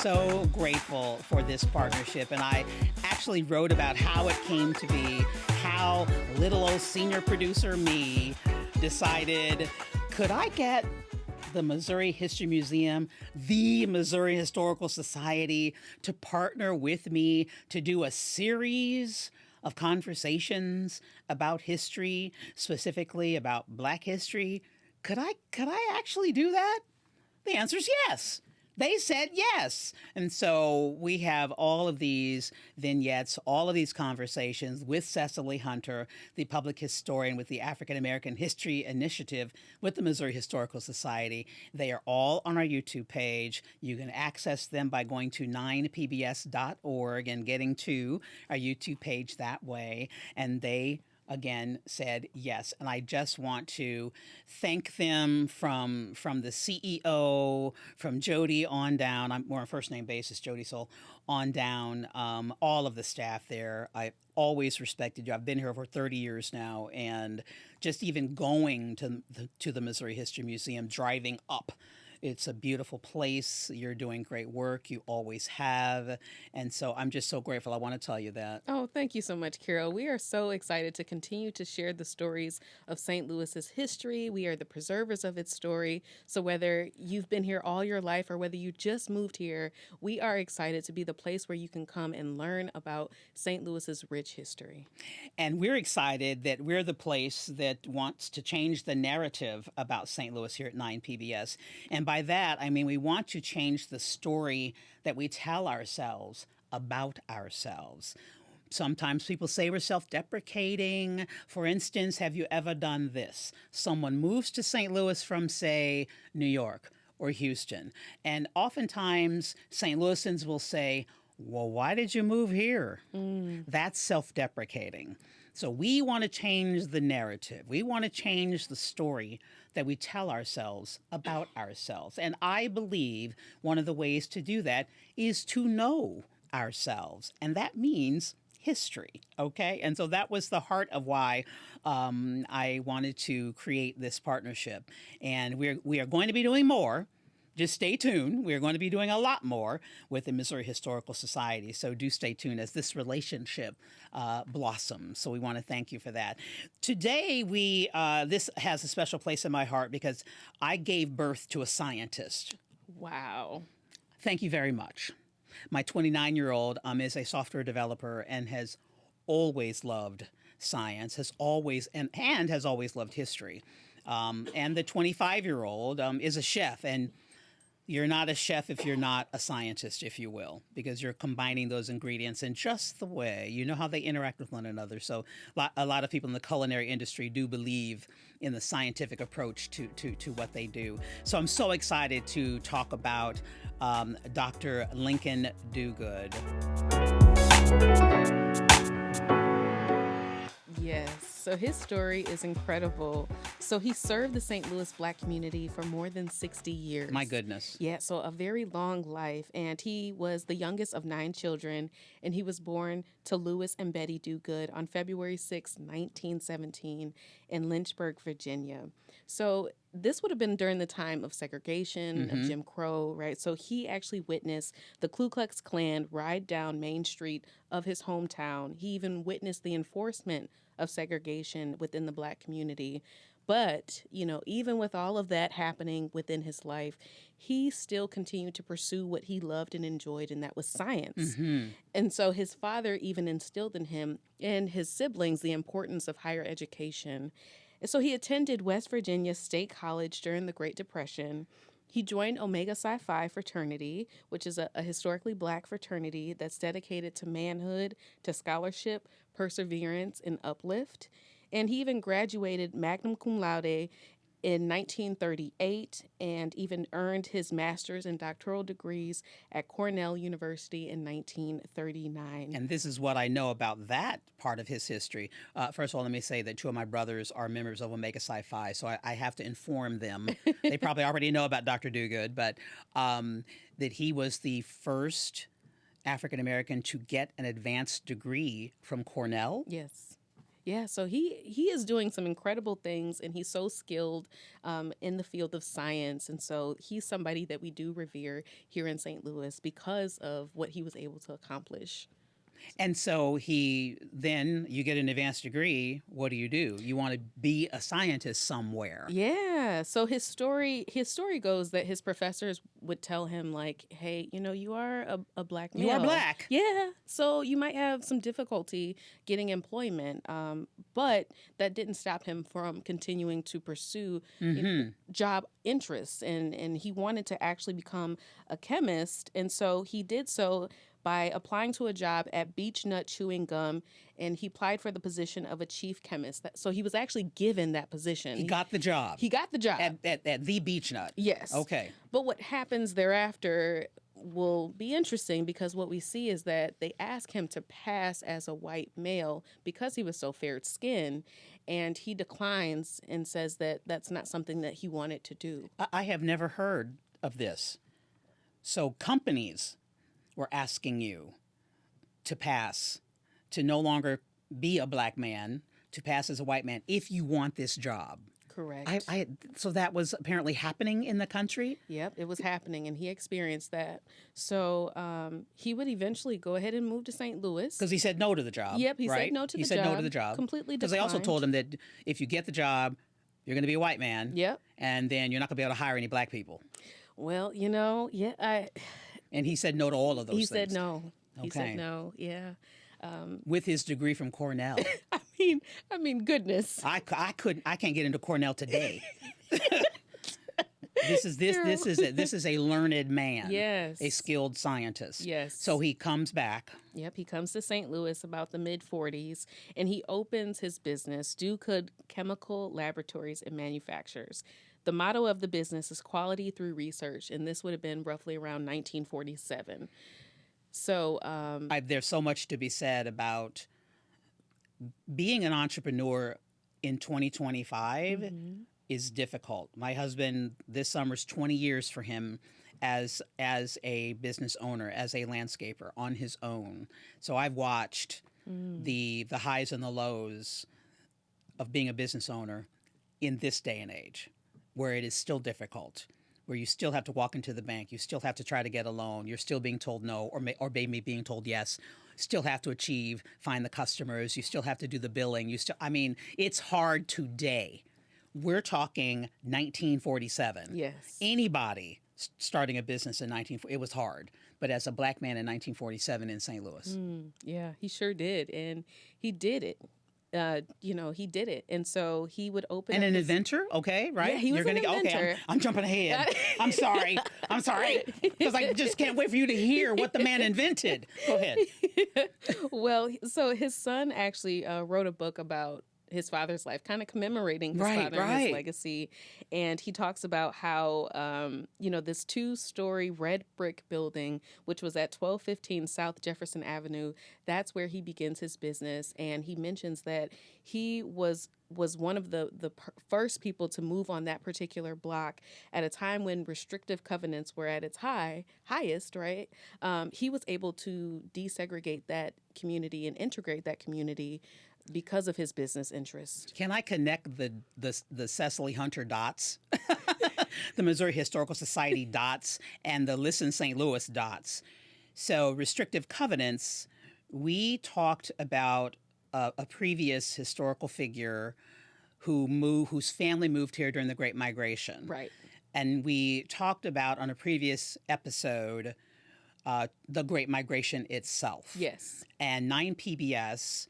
so grateful for this partnership. And I actually wrote about how it came to be, how little old senior producer me decided, could I get the Missouri History Museum, the Missouri Historical Society, to partner with me to do a series of conversations about history, specifically about Black history? Could I actually do that? The answer is yes. They said yes. And so we have all of these vignettes, all of these conversations with Cecily Hunter, the public historian with the African American History Initiative with the Missouri Historical Society. They are all on our YouTube page. You can access them by going to 9pbs.org and getting to our YouTube page that way. And they again said yes. And I just want to thank them from the CEO, from Jody on down. I'm more on a first name basis, Jody Soul, on down, all of the staff there. I've always respected you. I've been here over 30 years now, and just even going to the Missouri History Museum, driving up, it's a beautiful place. You're doing great work. You always have. And so I'm just so grateful. I want to tell you that. Oh, thank you so much, Carol. We are so excited to continue to share the stories of St. Louis's history. We are the preservers of its story. So whether you've been here all your life or whether you just moved here, we are excited to be the place where you can come and learn about St. Louis's rich history. And we're excited that we're the place that wants to change the narrative about St. Louis here at 9PBS. And by that, I mean we want to change the story that we tell ourselves about ourselves. Sometimes people say we're self-deprecating. For instance, have you ever done this? Someone moves to St. Louis from, say, New York or Houston, and oftentimes St. Louisans will say, well, why did you move here? That's self-deprecating. So we want to change the narrative. We want to change the story that we tell ourselves about ourselves. And I believe one of the ways to do that is to know ourselves. And that means history, okay? And so that was the heart of why I wanted to create this partnership. And we are going to be doing more. Just stay tuned. We're going to be doing a lot more with the Missouri Historical Society. So do stay tuned as this relationship blossoms. So we want to thank you for that. Today, this has a special place in my heart because I gave birth to a scientist. Wow. Thank you very much. My 29-year-old is a software developer and has always loved science, has always loved history. And the 25-year-old is a chef, and you're not a chef if you're not a scientist, if you will, because you're combining those ingredients in just the way. You know how they interact with one another. So a lot of people in the culinary industry do believe in the scientific approach to what they do. So I'm so excited to talk about Dr. Lincoln Diuguid. Yes, so his story is incredible. So he served the St. Louis Black community for more than 60 years. My goodness. Yeah, so a very long life. And he was the youngest of 9 children, and he was born to Louis and Betty Diuguid on February 6, 1917 in Lynchburg, Virginia. So this would have been during the time of segregation, of Jim Crow, right? So he actually witnessed the Ku Klux Klan ride down Main Street of his hometown. He even witnessed the enforcement of segregation within the Black community. But, even with all of that happening within his life, he still continued to pursue what he loved and enjoyed, and that was science. And so his father even instilled in him and his siblings the importance of higher education. And so he attended West Virginia State College during the Great Depression. He joined Omega Psi Phi fraternity, which is a historically Black fraternity that's dedicated to manhood, to scholarship, perseverance, and uplift. And he even graduated magna cum laude in 1938 and even earned his master's and doctoral degrees at Cornell University in 1939. And this is what I know about that part of his history. First of all, let me say that 2 of my brothers are members of Omega Psi Phi, so I have to inform them. They probably already know about Dr. Diuguid, but that he was the first African American to get an advanced degree from Cornell. Yes. Yeah, so he is doing some incredible things, and he's so skilled in the field of science, and so he's somebody that we do revere here in St. Louis because of what he was able to accomplish. And so then you get an advanced degree. What do? You want to be a scientist somewhere. Yeah. So his story goes that his professors would tell him like, "Hey, you are a black male. You are black. Yeah. So you might have some difficulty getting employment." But that didn't stop him from continuing to pursue job interests, and he wanted to actually become a chemist, and so he did so by applying to a job at Beech Nut Chewing Gum, and he applied for the position of a chief chemist. So he was actually given that position. He got the job. He got the job. At the Beech Nut. Yes. Okay. But what happens thereafter will be interesting, because what we see is that they ask him to pass as a white male because he was so fair-skinned, and he declines and says that that's not something that he wanted to do. I have never heard of this. So companies were asking you to pass, to no longer be a black man, to pass as a white man if you want this job. Correct. So that was apparently happening in the country? Yep, it was happening, and he experienced that. So he would eventually go ahead and move to St. Louis. Because he said no to the job. Yep, he right? said no to the job. He said no to the job. Completely Because they also declined. told him that if you get the job, you're going to be a white man. Yep. And then you're not going to be able to hire any black people. Well, And he said no to all of those he things. said no. He Okay. said no. Yeah. With his degree from Cornell. I mean, goodness. I can't get into Cornell today. This is a learned man. Yes. A skilled scientist. Yes. So he comes back. Yep, he comes to St. Louis about the mid-40s, and he opens his business, Diuguid Chemical Laboratories and Manufactures. The motto of the business is quality through research, and this would have been roughly around 1947. So There's so much to be said about being an entrepreneur in 2025 is difficult. My husband, this summer's 20 years for him as a business owner, as a landscaper on his own. So I've watched the highs and the lows of being a business owner in this day and age, where it is still difficult, where you still have to walk into the bank, you still have to try to get a loan, you're still being told no, or maybe being told yes, still have to find the customers, you still have to do the billing, it's hard today. We're talking 1947. yes. Anybody starting a business in 1940, it was hard. But as a black man in 1947 in St. Louis. Yeah, he sure did, and he did it. He did it, and so he would open. And up an his... inventor, okay, right? Yeah, he was an inventor. Okay, I'm jumping ahead. I'm sorry, because I just can't wait for you to hear what the man invented. Go ahead. Well, so his son actually wrote a book about his father's life, kind of commemorating his father and his legacy. And he talks about how, this 2-story red brick building, which was at 1215 South Jefferson Avenue, that's where he begins his business. And he mentions that he was one of the first people to move on that particular block at a time when restrictive covenants were at its highest, right? He was able to desegregate that community and integrate that community because of his business interests. Can I connect the Cecily Hunter dots, the Missouri Historical Society dots, and the Listen St. Louis dots? So restrictive covenants, we talked about a previous historical figure whose family moved here during the Great Migration. Right. And we talked about on a previous episode the Great Migration itself. Yes. And 9PBS,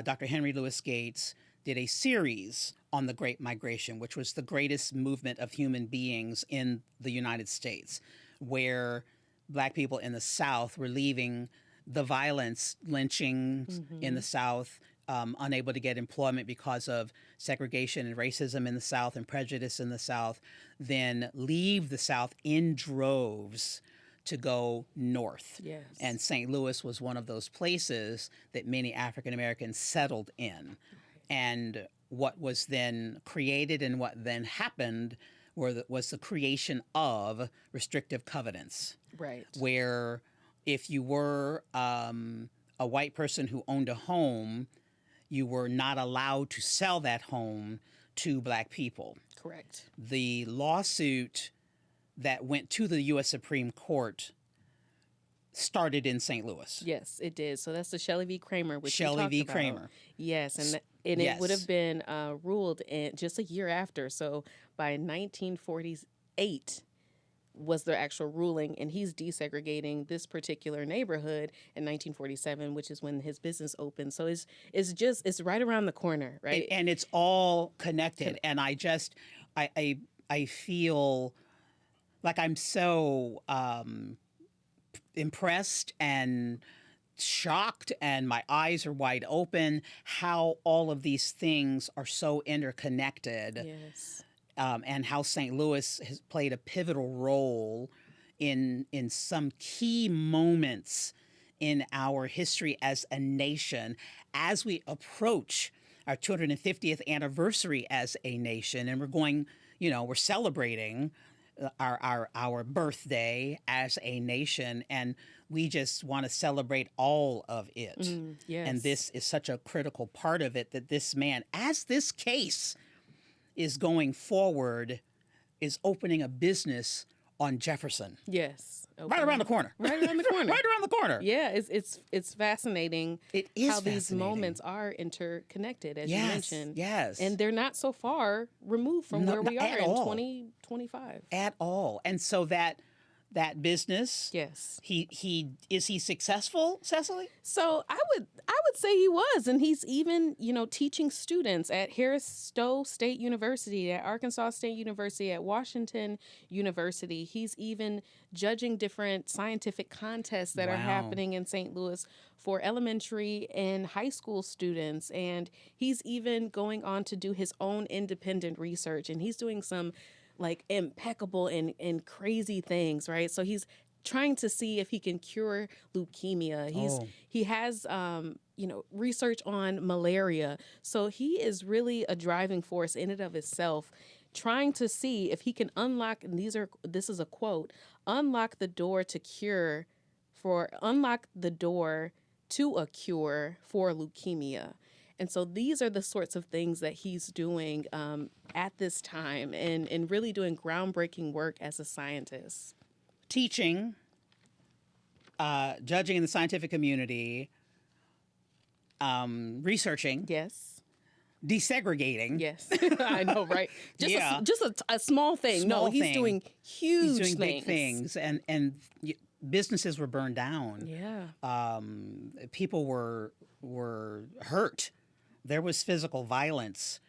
Dr. Henry Louis Gates did a series on the Great Migration, which was the greatest movement of human beings in the United States, where Black people in the South were leaving the violence, lynchings in the South, unable to get employment because of segregation and racism in the South and prejudice in the South, then leave the South in droves to go north. Yes. And St. Louis was one of those places that many African Americans settled in. And what was then created and what then happened was the creation of restrictive covenants. Right. Where if you were a white person who owned a home, you were not allowed to sell that home to Black people. Correct. The lawsuit that went to the U.S. Supreme Court started in St. Louis. Yes, it did. So that's the Shelley v. Kramer, which Shelley we talked v. about. Kramer. Yes, and it would have been ruled in just a year after. So by 1948 was the actual ruling, and he's desegregating this particular neighborhood in 1947, which is when his business opened. So it's right around the corner, right? And it's all connected. And I feel like I'm so impressed and shocked, and my eyes are wide open how all of these things are so interconnected. Yes. And how St. Louis has played a pivotal role in some key moments in our history as a nation as we approach our 250th anniversary as a nation. And we're celebrating our birthday as a nation, and we just want to celebrate all of it. Yes. And this is such a critical part of it, that this man, as this case is going forward, is opening a business on Jefferson. Yes. Right around the corner. Right around the corner. Right around the corner. Yeah, it's fascinating. It is how these fascinating. moments are interconnected, as you Yes, mentioned. yes. And they're not so far removed from where we not are at in all. 2025. At all. And so that business, Yes. Is he successful, Cecily? So I would say he was, and he's even teaching students at Harris-Stowe State University, at Arkansas State University, at Washington University. He's even judging different scientific contests that are happening in St. Louis for elementary and high school students, and he's even going on to do his own independent research, and he's doing some like impeccable and crazy things, right? So he's trying to see if he can cure leukemia. He has research on malaria. So he is really a driving force in and of itself, trying to see if he can unlock, and this is a quote, unlock the door to a cure for leukemia. And so these are the sorts of things that he's doing at this time, and really doing groundbreaking work as a scientist. Teaching, judging in the scientific community, researching, Yes. desegregating. Yes. I know, right? Just Yeah. a small thing. Small He's thing. doing huge He's doing things. big things, and businesses were burned down. Yeah. People were hurt. There was physical violence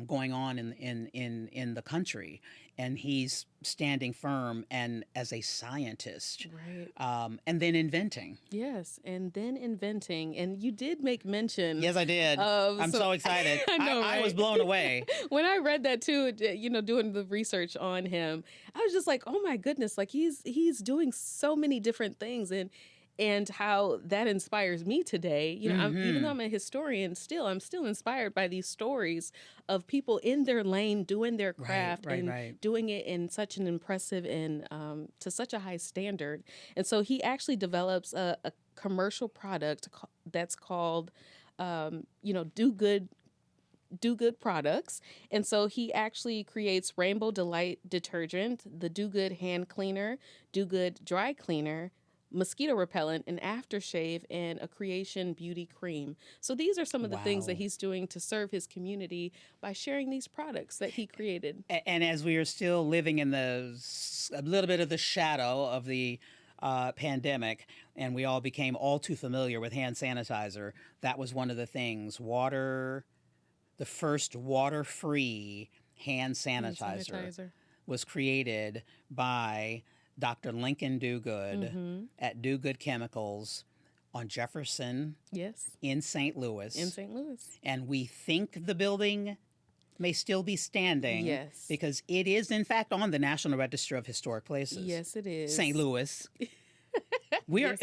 going on in the country, and he's standing firm and as a scientist, Right. and then inventing. Yes, and then inventing. And you did make mention. Yes, I did. I'm so excited. I know, I was right? blown away. When I read that too, doing the research on him, I was just like, oh my goodness, like he's doing so many different things, and how that inspires me today. Even though I'm a historian, I'm still inspired by these stories of people in their lane doing their craft and doing it in such an impressive and to such a high standard. And so he actually develops a commercial product that's called, Diuguid products. And so he actually creates Rainbow Delight detergent, the Diuguid hand cleaner, Diuguid dry cleaner, mosquito repellent, an aftershave, and a creation beauty cream. So these are some of the things that he's doing to serve his community by sharing these products that he created. And as we are still living in a little bit of the shadow of the pandemic, and we all became all too familiar with hand sanitizer, that was one of the things. The first water-free hand sanitizer was created by Dr. Lincoln Diuguid at Diuguid Chemicals on Jefferson. Yes. In St. Louis. And we think the building may still be standing. Yes. Because it is, in fact, on the National Register of Historic Places. Yes, it is. St. Louis. We are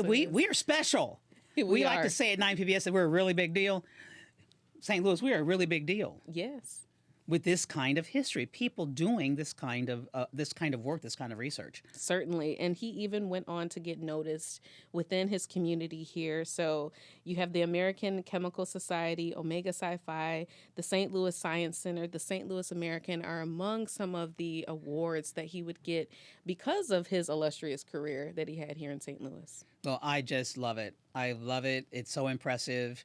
special. We like to say at 9PBS that we're a really big deal. St. Louis, we are a really big deal. Yes. with this kind of history, people doing this kind of work, this kind of research. Certainly. And he even went on to get noticed within his community here. So you have the American Chemical Society, Omega Sci-Fi, the St. Louis Science Center, the St. Louis American are among some of the awards that he would get because of his illustrious career that he had here in St. Louis. Well, I just love it. I love it. It's so impressive.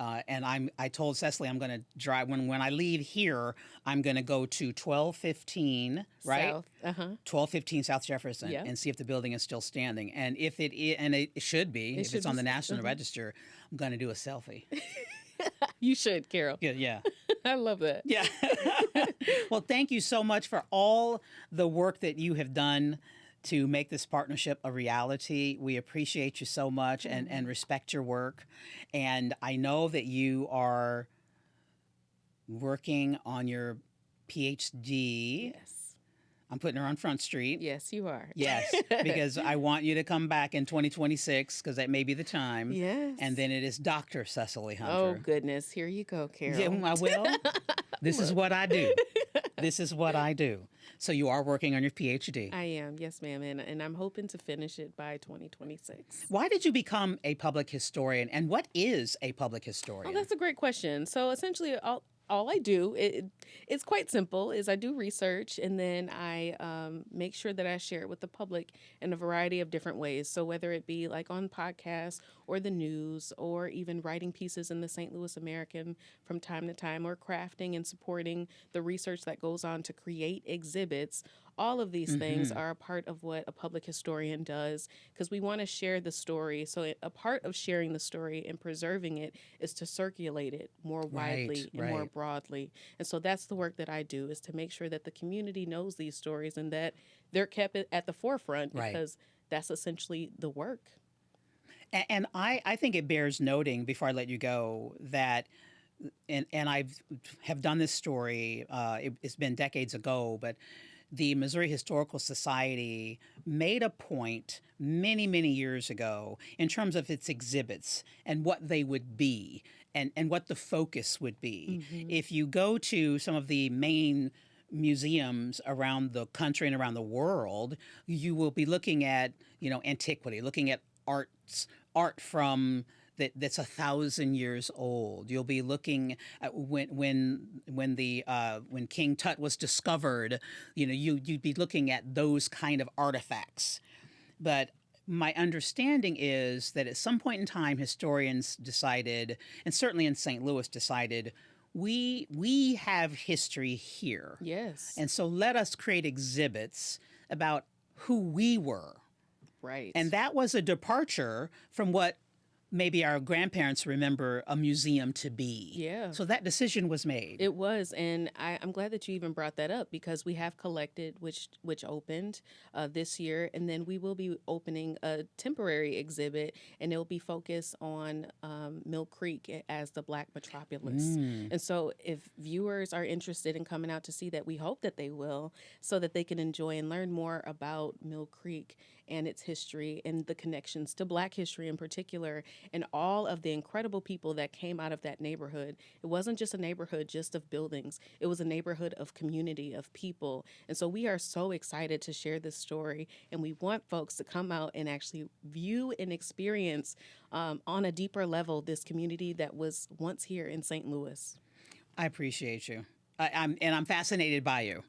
And I told Cecily I'm going to drive when I leave here. I'm going to go to 1215, right? South, 1215 South Jefferson, Yeah. and see if the building is still standing. And if it is, and it should be, if should it's on be, the National Register, I'm going to do a selfie. You should, Carol. Yeah. I love that. Yeah. Well, thank you so much for all the work that you have done to make this partnership a reality. We appreciate you so much and respect your work. And I know that you are working on your PhD. Yes. I'm putting her on Front Street. Yes, you are. Yes, because I want you to come back in 2026 because that may be the time. Yes. And then it is Dr. Cecily Hunter. Oh, goodness. Here you go, Carol. Yeah, I will. This is what I do. This is what I do. So you are working on your PhD. I am. Yes, ma'am. And I'm hoping to finish it by 2026. Why did you become a public historian, and what is a public historian? Oh, that's a great question. So essentially, all I do, it's quite simple, is I do research and then I make sure that I share it with the public in a variety of different ways. So whether it be like on podcasts or the news or even writing pieces in the St. Louis American from time to time or crafting and supporting the research that goes on to create exhibits. All of these things are a part of what a public historian does because we want to share the story. So a part of sharing the story and preserving it is to circulate it more widely and more broadly. And so that's the work that I do, is to make sure that the community knows these stories and that they're kept at the forefront because that's essentially the work. And I think it bears noting, before I let you go, that and I have done this story, it's been decades ago, but the Missouri Historical Society made a point many, many years ago in terms of its exhibits and what they would be and what the focus would be. If you go to some of the main museums around the country and around the world, you will be looking at, antiquity, looking at art that's 1,000 years old. You'll be looking at when King Tut was discovered. You'd be looking at those kind of artifacts. But my understanding is that at some point in time, historians decided, and certainly in St. Louis decided, we have history here. Yes. And so let us create exhibits about who we were. Right. And that was a departure from what maybe our grandparents remember a museum to be. Yeah. So that decision was made. It was, and I'm glad that you even brought that up because we have Collected, which opened this year, and then we will be opening a temporary exhibit, and it will be focused on Mill Creek as the Black metropolis. And so if viewers are interested in coming out to see that, we hope that they will, so that they can enjoy and learn more about Mill Creek and its history and the connections to Black history in particular, and all of the incredible people that came out of that neighborhood. It wasn't just a neighborhood just of buildings. It was a neighborhood of community, of people. And so we are so excited to share this story, and we want folks to come out and actually view and experience on a deeper level this community that was once here in St. Louis. I appreciate you. I'm fascinated by you.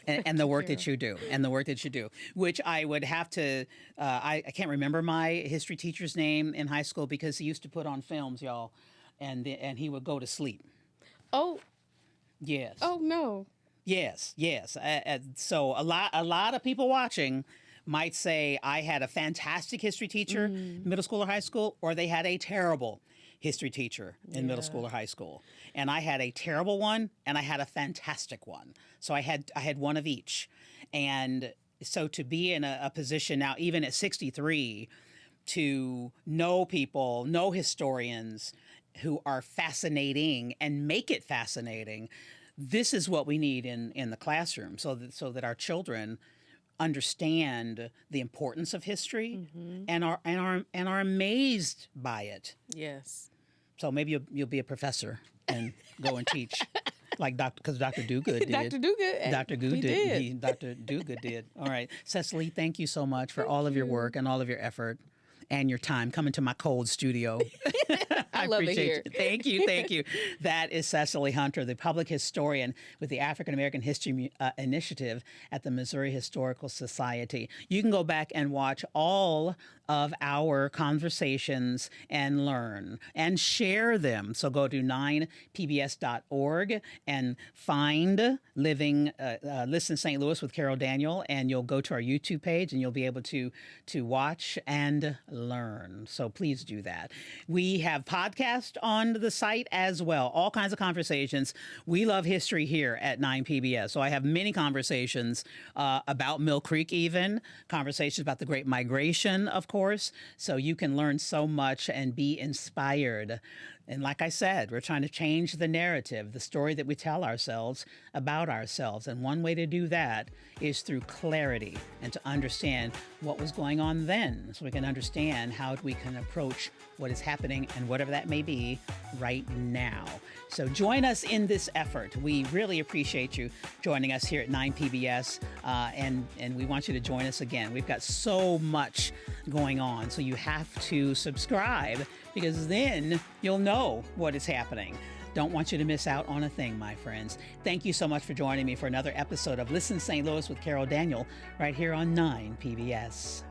And the work that you do, which I would have to, I can't remember my history teacher's name in high school because he used to put on films, y'all, and he would go to sleep. Oh. Yes. Oh, no. Yes. So a lot of people watching might say I had a fantastic history teacher in middle school or high school, or they had a terrible history teacher in middle school or high school. And I had a terrible one and I had a fantastic one. So I had one of each. And so to be in a position now, even at 63, to know people, know historians who are fascinating and make it fascinating, this is what we need in the classroom so that our children understand the importance of history and are amazed by it. Yes. So maybe you'll be a professor and go and teach. Like because Dr. Duguid did. Dr. Duguid. Dr. Duguid He did. Dr. Duguid did. All right. Cecily, thank you so much for all of your work and all of your effort and your time coming to my cold studio. I love it appreciate here. you. Thank you. Thank you. That is Cecily Hunter, the public historian with the African American History Initiative at the Missouri Historical Society. You can go back and watch all of our conversations and learn and share them. So go to 9pbs.org and find Listen St. Louis with Carol Daniel, and you'll go to our YouTube page and you'll be able to watch and learn. So please do that. We have podcasts on the site as well, all kinds of conversations. We love history here at 9PBS. So I have many conversations about Mill Creek, even conversations about the Great Migration, of course. So you can learn so much and be inspired. And like I said, we're trying to change the narrative, the story that we tell ourselves about ourselves. And one way to do that is through clarity and to understand what was going on then, so we can understand how we can approach what is happening and whatever that may be right now. So join us in this effort. We really appreciate you joining us here at 9PBS, and we want you to join us again. We've got so much going on, so you have to subscribe, because then you'll know what is happening. Don't want you to miss out on a thing, my friends. Thank you so much for joining me for another episode of Listen St. Louis with Carol Daniel right here on 9PBS.